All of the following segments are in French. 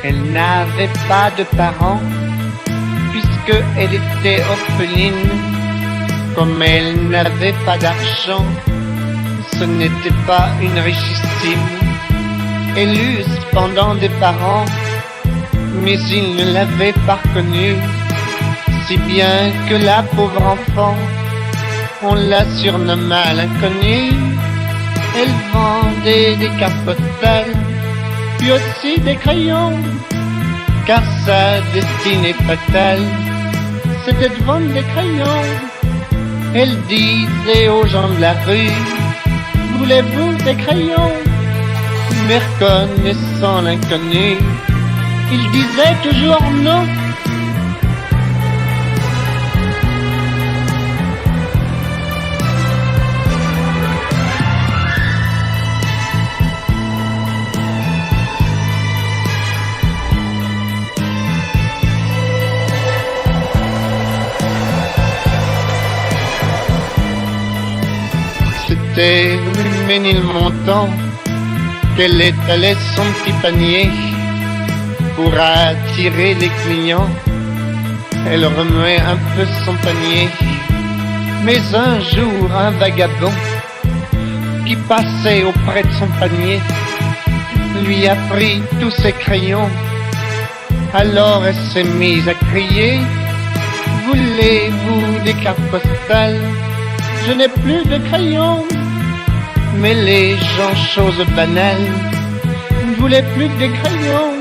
Elle n'avait pas de parents, puisque elle était orpheline. Comme elle n'avait pas d'argent, ce n'était pas une richissime. Elle eut cependant des parents, mais ils ne l'avaient pas reconnue, si bien que la pauvre enfant, on la surnomma l'inconnue. Elle vendait des cartes postales, puis aussi des crayons, car sa destinée fatale, c'était de vendre des crayons. Elle disait aux gens de la rue, voulez-vous des crayons? Mais reconnaissant l'inconnu, il disait toujours non. C'était rue Ménilmontant qu'elle étalait son petit panier pour attirer les clients. Elle remuait un peu son panier, mais un jour un vagabond qui passait auprès de son panier lui a pris tous ses crayons. Alors elle s'est mise à crier, voulez-vous des cartes postales? Je n'ai plus de crayons. Mais les gens, chose banale, ne voulaient plus que des crayons.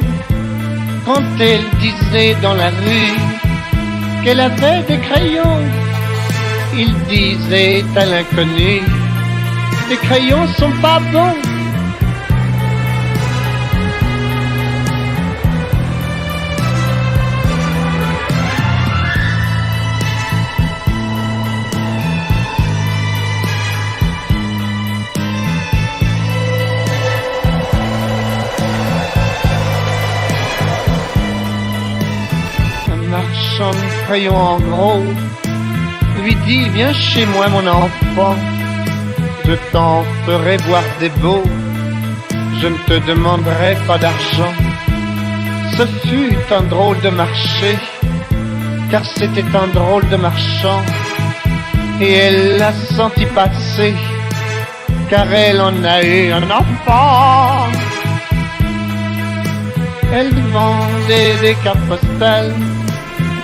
Quand elle disait dans la rue qu'elle avait des crayons, il disait à l'inconnu, les crayons sont pas bons. Marchand de crayons en gros lui dit, viens chez moi mon enfant, je t'en ferai voir des beaux, je ne te demanderai pas d'argent. Ce fut un drôle de marché, car c'était un drôle de marchand, et elle l'a senti passer, car elle en a eu un enfant. Elle vendait des cartes postales,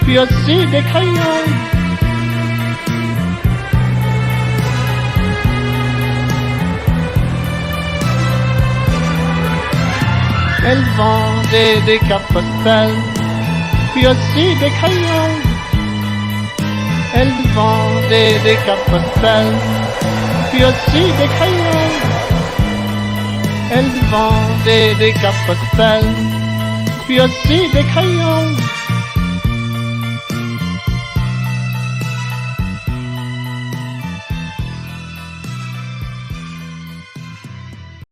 puis aussi des crayons. Elle vendait des cartes postales, puis aussi des crayons. Elle vendait des cartes postales, puis aussi des crayons. Elle vendait des cartes postales, puis aussi des crayons.